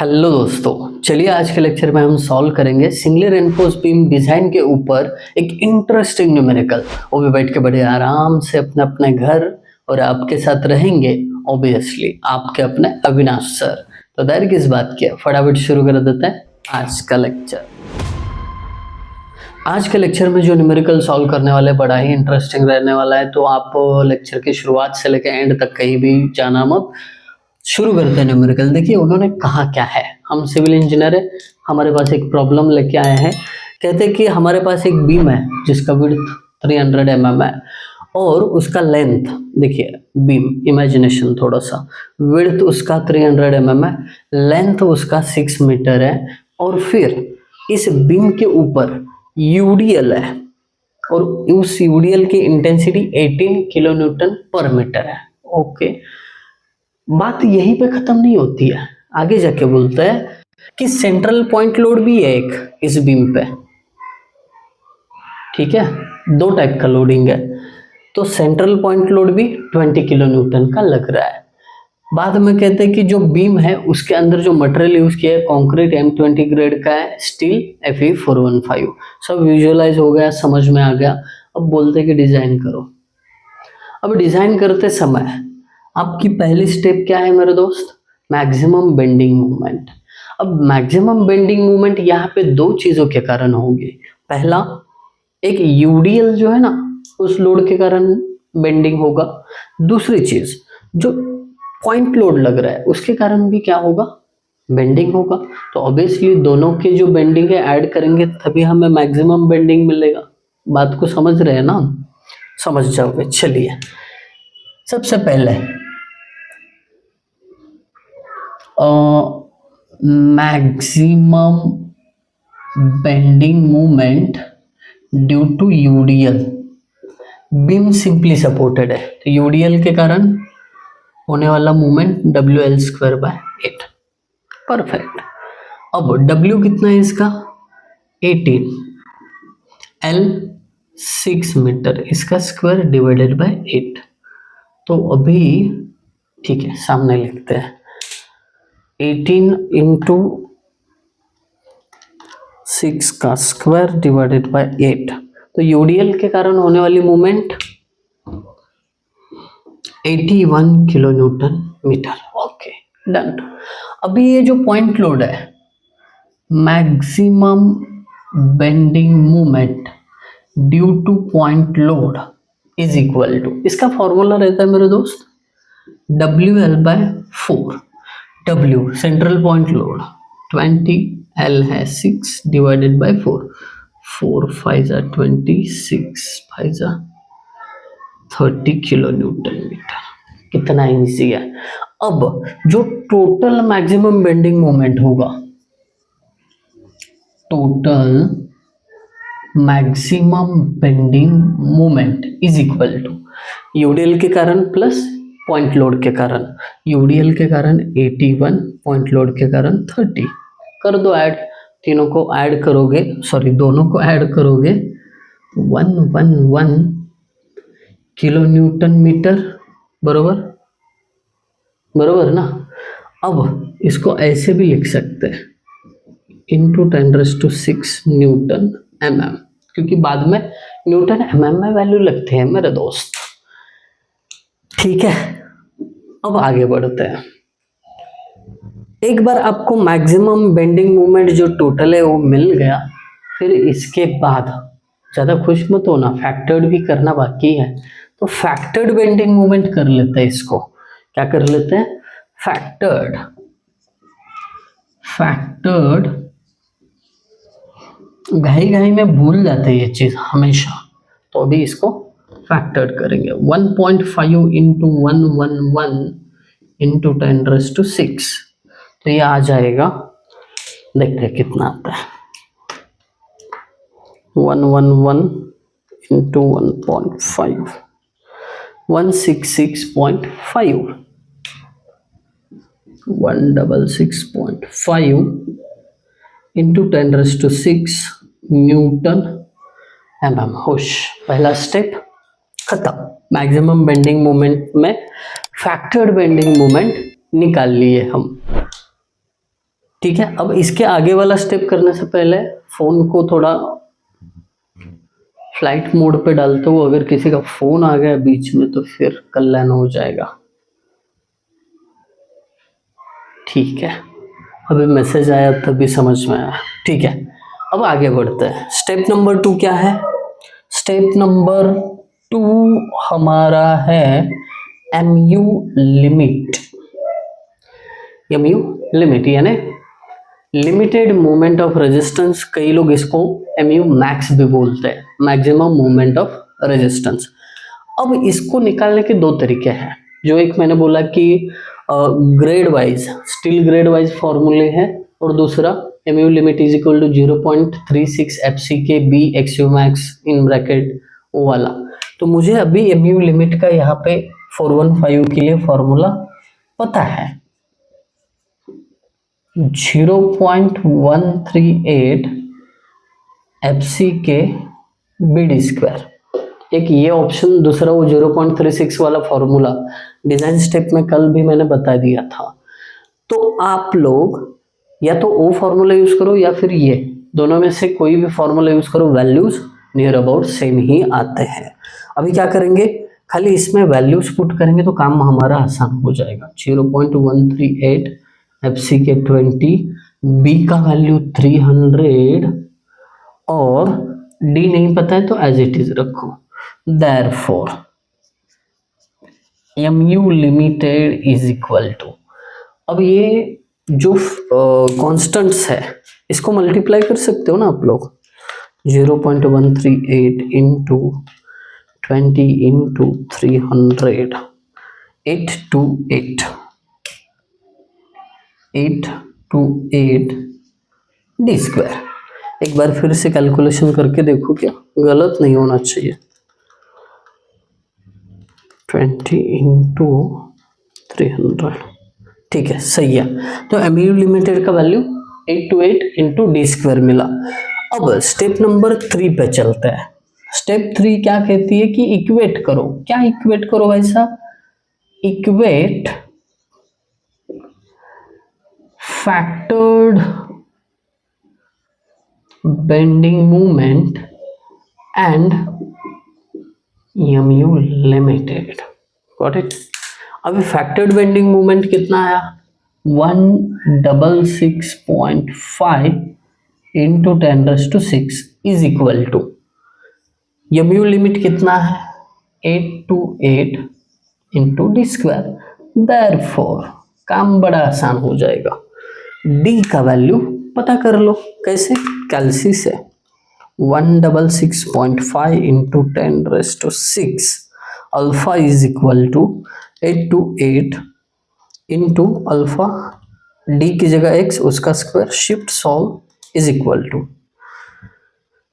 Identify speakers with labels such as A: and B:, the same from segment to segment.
A: Hello दोस्तों, चलिए आज के लेक्चर में हम सॉल्व करेंगे सिंगली रेनफोर्स बीम डिजाइन के ऊपर एक इंटरेस्टिंग न्यूमेरिकल। वो भी बैठ के बड़े आराम से अपने अपने घर, और आपके साथ रहेंगे ऑब्वियसली आपके अपने अविनाश सर। तो देर किस बात की, फटाफट शुरू कर देते हैं आज का लेक्चर। आज के लेक्चर में जो न्यूमेरिकल सॉल्व करने वाले बड़ा ही इंटरेस्टिंग रहने वाला है, तो आप लेक्चर की शुरुआत से लेकर एंड तक कहीं भी जाना मत। शुरू करते हैं न्यूमेरिकल। देखिए उन्होंने कहा क्या है, हम सिविल इंजीनियर है, हमारे पास एक प्रॉब्लम लेके आए हैं। कहते हैं कि हमारे पास एक बीम है जिसका विड्थ 300 mm है और उसका लेंथ, देखिए बीम इमेजिनेशन थोड़ा सा, विड्थ उसका 300 mm है, लेंथ उसका 6 मीटर है, और फिर इस बीम के ऊपर यूडीएल है और उस यूडीएल की इंटेंसिटी 18 किलो न्यूटन पर मीटर है। ओके, बात यहीं पे खत्म नहीं होती है, आगे जाके बोलते हैं कि सेंट्रल पॉइंट लोड भी है एक इस बीम पे। ठीक है, दो टाइप का लोडिंग है, तो सेंट्रल पॉइंट लोड भी 20 किलो न्यूटन का लग रहा है। बाद में कहते हैं कि जो बीम है उसके अंदर जो मटेरियल यूज किया है कंक्रीट M20 ग्रेड का है, स्टील Fe415। सब विजुअलाइज हो गया, समझ में आ गया। अब बोलते हैं कि डिजाइन करो। अब डिजाइन करते समय आपकी पहली स्टेप क्या है मेरे दोस्त? Maximum bending movement. अब मैक्सिमम बेंडिंग मूवमेंट यहाँ पे दो चीजों के कारण होगी। पहला, एक यूडीएल जो है ना, उस लोड के कारण बेंडिंग होगा। दूसरी चीज, जो पॉइंट लोड लग रहा है उसके कारण भी क्या होगा? बेंडिंग होगा। तो ऑब्वियसली दोनों के जो बेंडिंग है ऐड करेंगे तभी हमें मैक्सिमम बेंडिंग मिलेगा। बात को समझ रहे हैं ना? समझ जाओगे। चलिए, सबसे पहले maximum bending movement due to UDL. Beam simply supported है तो यूडीएल के कारण होने वाला मूवमेंट WL²/8। परफेक्ट। अब W कितना है इसका? 18, L 6 मीटर, इसका स्क्वायर डिवाइडेड बाय 8। तो अभी ठीक है, सामने लिखते हैं 18 इंटू 6 का स्क्वायर डिवाइडेड बाय 8। तो यूडीएल के कारण होने वाली movement 81 kilo newton metre. Okay, done. अभी ये जो पॉइंट लोड है, maximum bending movement due to point load is equal to, इसका फॉर्मूला रहता है मेरे दोस्त WL/4। W central point load 20, L है 6 डिवाइडेड बाय 4। 4 5 जा 20, 6 5 जा 30 किलो न्यूटन मीटर। कितना इजी है। अब जो टोटल मैक्सिमम बेंडिंग मोमेंट होगा, total maximum bending moment is equal to UDL के कारण प्लस पॉइंट लोड के कारण। यूडीएल के कारण 81, पॉइंट लोड के कारण 30। कर दो ऐड, तीनों को ऐड करोगे, सॉरी दोनों को ऐड करोगे 111 किलो न्यूटन मीटर। बरोबर, बरोबर ना? अब इसको ऐसे भी लिख सकते हैं इंटू 10⁻⁶ न्यूटन mm, क्योंकि बाद में न्यूटन mm में वैल्यू लगते हैं मेरे दोस्त। ठीक है, अब आगे बढ़ते हैं। एक बार आपको मैक्सिमम बेंडिंग मूवमेंट जो टोटल है वो मिल गया, फिर इसके बाद ज़्यादा खुश मत होना, फैक्टर्ड भी करना बाकी है। तो फैक्टर्ड बेंडिंग मूवमेंट कर लेते हैं। इसको क्या कर लेते हैं? फैक्टर्ड। फैक्टर्ड घाई घाई में भूल जाते हैं ये चीज़ हमेशा, तो अभी इसको फैक्टर्ड करेंगे। 1.5 इंटू 111 इंटू 10⁻⁶, तो ये आ जाएगा, देखते हैं कितना आता है। 111 इंटू 1.5, 166.5, 166.5 इंटू 10⁻⁶ न्यूटन mm। होश, पहला स्टेप खत्म। मैक्सिमम बेंडिंग मोमेंट में फैक्टर्ड बेंडिंग मोमेंट निकाल लिए हम। ठीक है, अब इसके आगे वाला स्टेप करने से पहले फोन को थोड़ा फ्लाइट मोड पे डालते हो, अगर किसी का फोन आ गया बीच में तो फिर कल्याण हो जाएगा। ठीक है, अभी मैसेज आया तभी समझ में आया। ठीक है, अब आगे बढ़ते हैं। स्टेप नंबर 2 क्या है? स्टेप नंबर 2 हमारा है MU लिमिट। MU लिमिट यानी लिमिटेड मूवमेंट ऑफ रेजिस्टेंस, कई लोग इसको MU मैक्स भी बोलते हैं, मैक्सिमम मूवमेंट ऑफ रेजिस्टेंस। अब इसको निकालने के दो तरीके हैं। जो एक मैंने बोला कि grade wise, steel grade wise फॉर्मूले हैं, और दूसरा MU limit is equal to 0.36 FCK B XU max in bracket O वाला। तो मुझे अभी MU लिमिट का यहाँ पे 415 के लिए फॉर्मूला पता है, 0.138 FCK BD स्क्वायर। एक ये ऑप्शन, दूसरा वो 0.36 वाला फॉर्मूला डिजाइन स्टेप में कल भी मैंने बता दिया था। तो आप लोग या तो वो फॉर्मूला यूज करो या फिर ये, दोनों में से कोई भी फॉर्मूला यूज करो, वैल्यूज नियर अबाउट सेम ही आते हैं। अभी क्या करेंगे, खाली इसमें वैल्यूज पुट करेंगे तो काम हमारा आसान हो जाएगा। 0.138 FCK 20, B का वैल्यू 300 और D नहीं पता है तो एज इट इज रखो। Therefore, MU limited is equal to, अब ये जो कॉन्स्टेंट्स है इसको मल्टीप्लाई कर सकते हो ना आप लोग, 0.138 इंटू 20 इंटू 300, 828 D स्क्वायर। एक बार फिर से कैलकुलेशन करके देखो, क्या गलत नहीं होना चाहिए। 20 इंटू 300, ठीक है, सही है। तो MU लिमिटेड का वैल्यू 828 इंटू D स्क्वायर मिला। अब स्टेप नंबर 3 पे चलते हैं। स्टेप 3 क्या कहती है कि इक्वेट करो। क्या इक्वेट करो भाई साहब? Equate factored bending movement and MU limited. Got it? अभी फैक्टर्ड बेंडिंग मूवमेंट कितना आया? 166.5 into 10⁶ is equal to MU limit कितना है? 828 इंटू D स्क्वायर। देयरफॉर काम बड़ा आसान हो जाएगा, D का वैल्यू पता कर लो। कैसे? कैलसी से 166.5 into 10⁶ alpha is equal to 828 into alpha, D की जगह x, उसका square, shift solve is equal to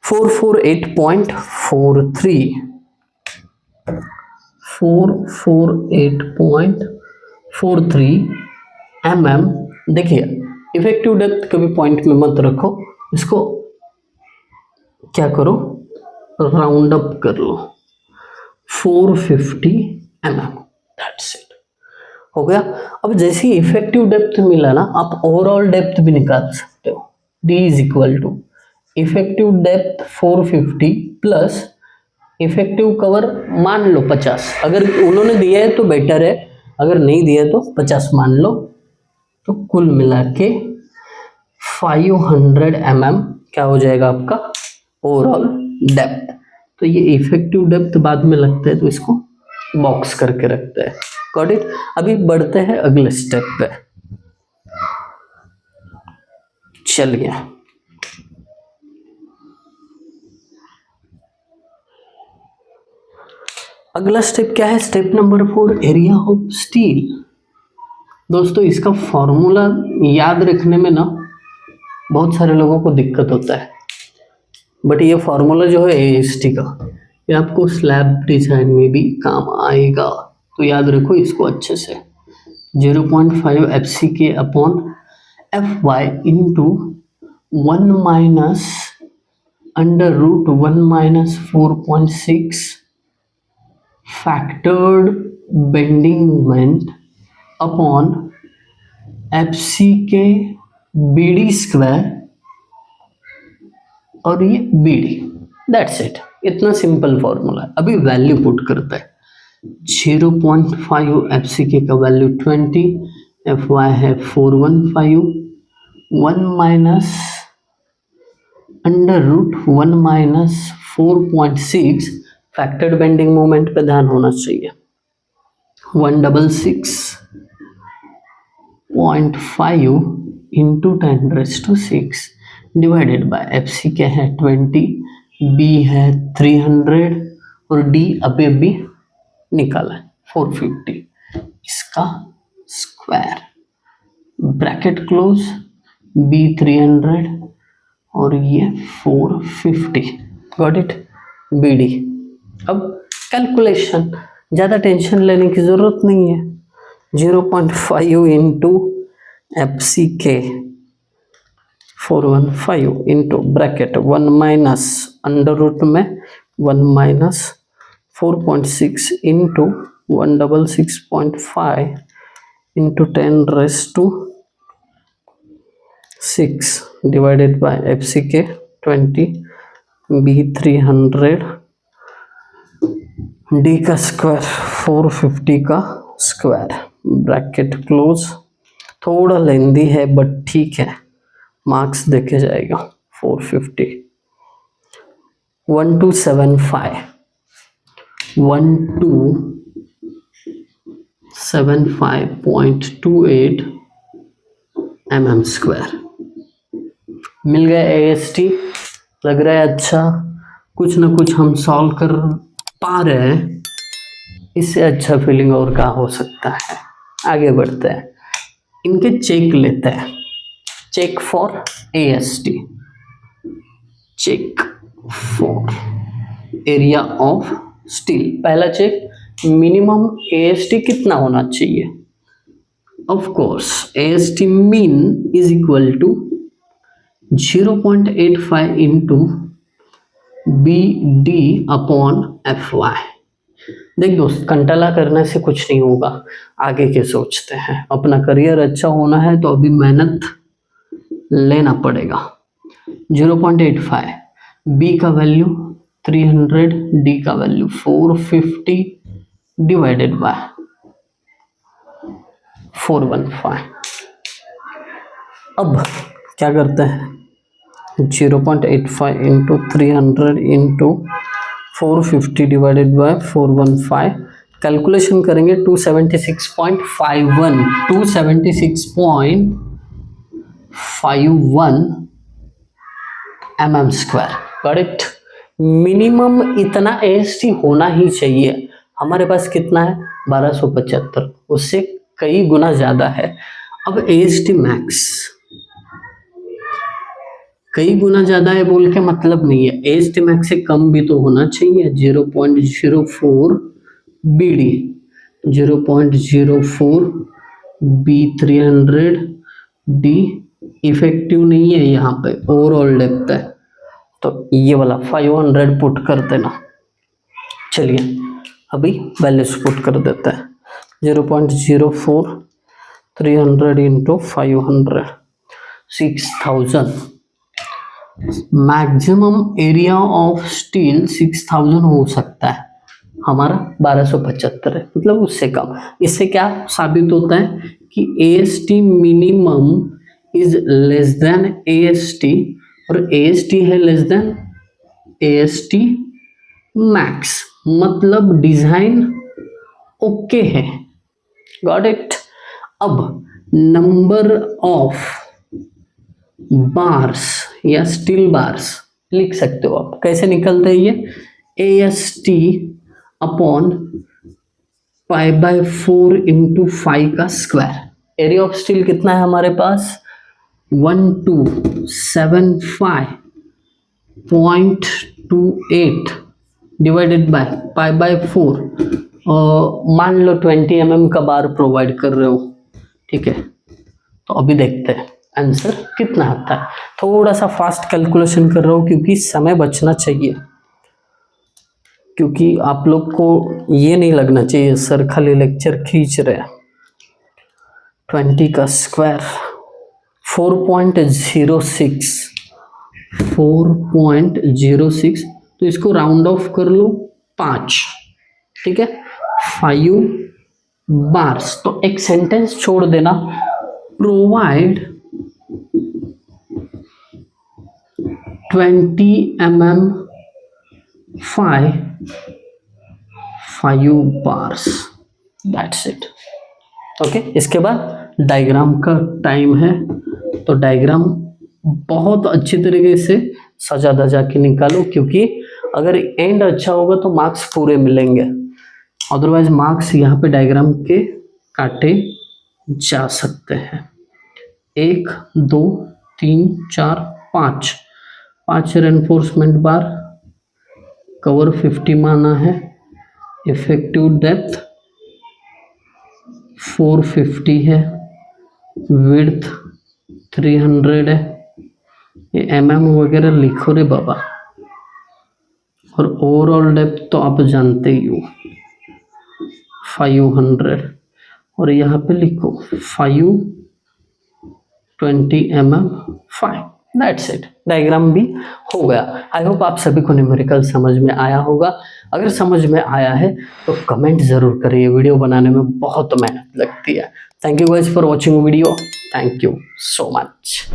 A: 448.43 mm। देखिए इफेक्टिव डेप्थ कभी पॉइंट में मत रखो, इसको क्या करो, राउंड अप कर लो, 450 mm। दैट्स इट, हो गया। अब जैसे ही इफेक्टिव डेप्थ मिला ना, आप ओवरऑल डेप्थ भी निकाल सकते हो। D is equal to effective depth 450 plus effective cover मान लो 50, अगर उन्होंने दिया है तो बेटर है, अगर नहीं दिया है तो 50 मान लो। तो कुल मिला के 500 mm क्या हो जाएगा आपका ओवरऑल डेप्थ। तो ये इफेक्टिव डेप्थ बाद में लगता है तो इसको बॉक्स करके रखते हैं। Got it? अभी बढ़ते हैं अगले स्टेप पे। चलिए, अगला स्टेप क्या है? Step number 4, area of steel. दोस्तों इसका फॉर्मूला याद रखने में ना बहुत सारे लोगों को दिक्कत होता है, बट ये फॉर्मूला जो है AST का, ये आपको स्लैब डिजाइन में भी काम आएगा, तो याद रखो इसको अच्छे से। 0.5 FCK upon Fy into 1 minus under root 1 minus 4.6 factored bending moment upon FCK BD square और ये BD, दैट्स इट। इतना सिंपल फॉर्मूला है। अभी वैल्यू पुट करते हैं। 0.5 FCK का वैल्यू 20, FY है 415, 1 minus under root 1 minus 4.6, factored bending moment पे ध्यान होना चाहिए। 166.5 इंटू 10⁻6 डिवाइडेड बाय FCK है 20, B है 300 और D अभी निकाला है 450, इसका स्क्वायर, ब्रैकेट क्लोज, B 300 और ये 450, गॉट इट, BD। अब कैलकुलेशन, ज़्यादा टेंशन लेने की ज़रूरत नहीं है। 0.5 into FCK 415 into bracket 1 minus under root में 1 minus 4.6 into 166.5 into 10⁻6 divided by FCK 20, B 300, D का स्क्वायर 450 का स्क्वायर, ब्रैकेट क्लोज। थोड़ा लेंदी है बट ठीक है, मार्क्स देखे जाएगा। 450, 1275.28 mm स्क्वायर मिल गया AST। लग रहा है अच्छा, कुछ ना कुछ हम सॉल्व कर पा रहे हैं। इससे अच्छा फीलिंग और क्या हो सकता है। आगे बढ़ते हैं, इनके चेक लेते हैं। Check for AST, check for area of steel. पहला चेक, मिनिमम AST कितना होना चाहिए। Of course AST mean is equal to 0.85 into BD upon FY। देख दोस्त, कंटाला करने से कुछ नहीं होगा, आगे के सोचते हैं। अपना करियर अच्छा होना है तो अभी मेहनत लेना पड़ेगा। 0.85, B का वैल्यू 300, D का वैल्यू 450 डिवाइडेड बाय 415। अब क्या करते हैं, 0.85 into 300 into 450 divided by 415, calculation करेंगे 276.51 mm स्क्वायर, करेक्ट। मिनिमम इतना AST होना ही चाहिए। हमारे पास कितना है, 1275, उससे कई गुना ज़्यादा है। अब AST मैक्स कई गुना ज़्यादा है बोल के मतलब नहीं है, AST मैक्स से कम भी तो होना चाहिए। 0.04 BD, 0.04 B 300 D इफेक्टिव नहीं है, यहाँ पे ओवरऑल डेप्थ है, तो ये वाला 500 पुट कर देना। चलिए अभी वैल्यूज पुट कर देते हैं। 0.04 300 into 500, 6000। Maximum area of steel 6000 हो सकता है, हमारा 1275 है, मतलब उससे कम। इससे क्या साबित होता है कि AST minimum is less than AST और AST है लेस देन AST मैक्स, मतलब डिजाइन ओके है, गॉट इट। अब नंबर ऑफ बार्स या स्टील बार्स लिख सकते हो आप। कैसे निकलते हैं ये, AST अपॉन π/4 इंटू 5 का स्क्वायर। एरिया ऑफ स्टील कितना है हमारे पास, 1275.28 डिवाइडेड बाय π/4। मान लो 20 mm का बार प्रोवाइड कर रहे हो, ठीक है। तो अभी देखते हैं आंसर कितना आता है। थोड़ा सा फास्ट कैलकुलेशन कर रहा हूँ क्योंकि समय बचना चाहिए, क्योंकि आप लोग को ये नहीं लगना चाहिए सर खाली लेक्चर खींच रहे हैं। 20 का स्क्वायर 4.06 4.06, तो इसको राउंड ऑफ कर लो 5, ठीक है, 5 बार्स। तो एक सेंटेंस छोड़ देना, provide 20 mm 5 bars, that's it. Okay, इसके बाद डायग्राम का टाइम है। तो डायग्राम बहुत अच्छी तरीके से सजा धजा के निकालो, क्योंकि अगर एंड अच्छा होगा तो मार्क्स पूरे मिलेंगे, अदरवाइज मार्क्स यहाँ पे डायग्राम के काटे जा सकते हैं। 1 2 3 4 5 रेनफोर्समेंट बार, कवर 50 माना है, इफेक्टिव डेप्थ 450 है, विड्थ 300 है, ये mm वगैरह लिखो रे बाबा। और ओवरऑल डेप्थ तो आप जानते ही हो 500, और यहाँ पे लिखो 520 mm 5, दैट्स इट। डायग्राम भी हो गया। आई होप आप सभी को न्यूमेरिकल समझ में आया होगा। अगर समझ में आया है तो कमेंट जरूर करिए, वीडियो बनाने में बहुत मेहनत लगती है। Thank you guys for watching video, thank you so much.